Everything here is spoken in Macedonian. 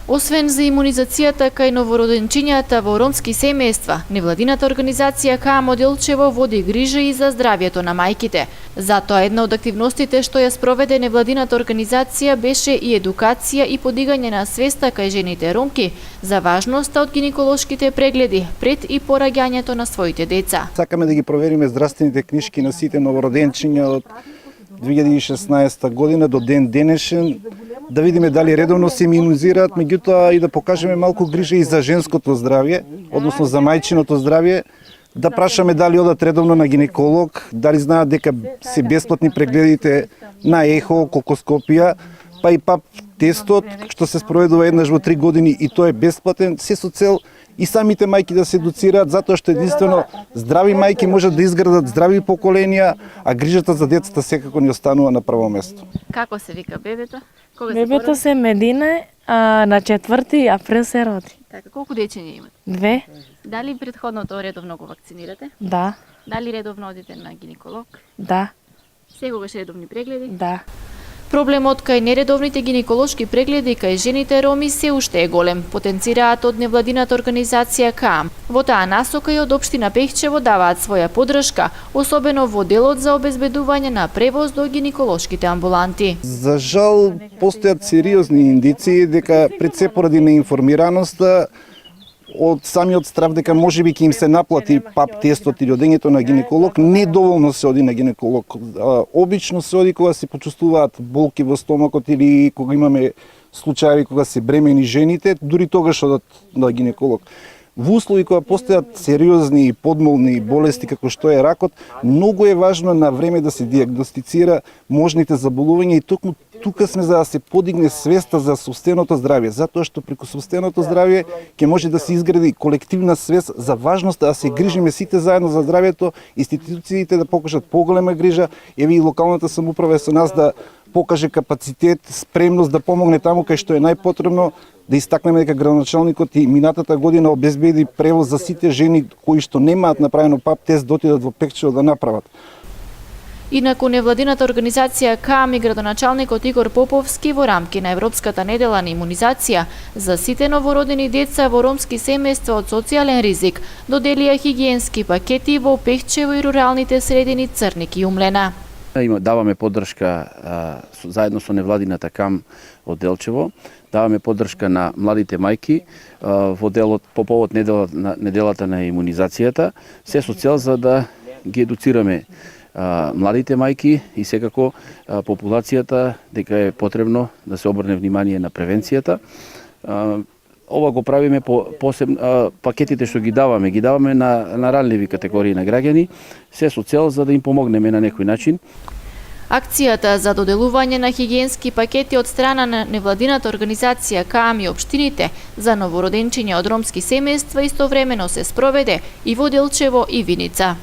Освен за имунизацијата кај новороденчињата во ромски семејства, невладината организација КАМ од Делчево води грижа и за здравјето на мајките. Затоа една од активностите што ја спроведе невладината организација беше и едукација и подигање на свеста кај жените ромки за важноста од гинеколошките прегледи пред и по раѓањето на своите деца. Сакаме да ги провериме здравствените книжки на сите новороденчиња од 2016 година до ден денешен, да видиме дали редовно се имунизираат, меѓутоа и да покажеме малку грижа и за женското здравје, односно за мајчиното здравје, да прашаме дали одат редовно на гинеколог, дали знаат дека се бесплатни прегледите на ехо, колкоскопија, па и пап тестот, што се спроведува еднаш во 3 години и тој е бесплатен, се со цел и самите мајки да се едуцираат, затоа што единствено здрави мајки можат да изградат здрави поколенија, а грижата за децата секако ни останува на прво место. Како се вика бебето? Бебето се Медина, на 4 април се роди. Така, колку дечиња имате? 2. Дали претходното редовно го вакцинирате? Да. Дали редовно одите на гинеколог? Да. Секогаш редовни прегледи? Да. Проблемот кај нередовните гинеколошки прегледи кај жените роми се уште е голем, потенцираат од невладината организација КАМ. Во таа насока и од општина Пехчево даваат своја подршка, особено во делот за обезбедување на превоз до гинеколошките амбуланти. За жал, постојат сериозни индиции дека пред се поради неинформираноста од самиот страв дека можеби ќе им се наплати пап тестот или одењето на гинеколог, недоволно се оди на гинеколог. Обично се оди кога се почувствуваат болки во стомакот или кога имаме случаи кога се бремени жените, дури тогаш одат на гинеколог. Во услови кога постојат сериозни и подмолни болести како што е ракот, многу е важно на време да се диагностицира можните заболувања и токму тука сме за да се подигне свеста за собственото здравје, затоа што преку собственото здравје ќе може да се изгради колективна свест за важноста да се грижиме сите заедно за здравјето, институциите да покажат поголема грижа, еве и локалната самоуправа со нас да покаже капацитет, спремност да помогне таму кај што е најпотребно, да истакнеме дека градоначалникот и минатата година обезбеди превоз за сите жени кои што немаат направено пап тест да отидат во Пехчево да направат. Инаку невладината организација КАМ и градоначалникот Игор Поповски во рамки на Европската недела на имунизација за сите новородени деца во ромски семејства од социјален ризик доделија хигиенски пакети во Пехчево и руралните средини Црник и Умлена. Даваме поддршка заедно со невладината КАМ од Делчево, даваме поддршка на младите мајки во делот по повод неделата на имунизацијата, се со цел за да ги едуцираме младите мајки и секако популацијата дека е потребно да се обрне внимание на превенцијата. Ова го правиме посебно пакетите што ги даваме на ранливи категории на граѓани, се со цел за да им помогнеме на некој начин. Акцијата за доделување на хигиенски пакети од страна на невладината организација КАМ и општините за новороденчиња од ромски семејства истовремено се спроведе и во Делчево и Виница.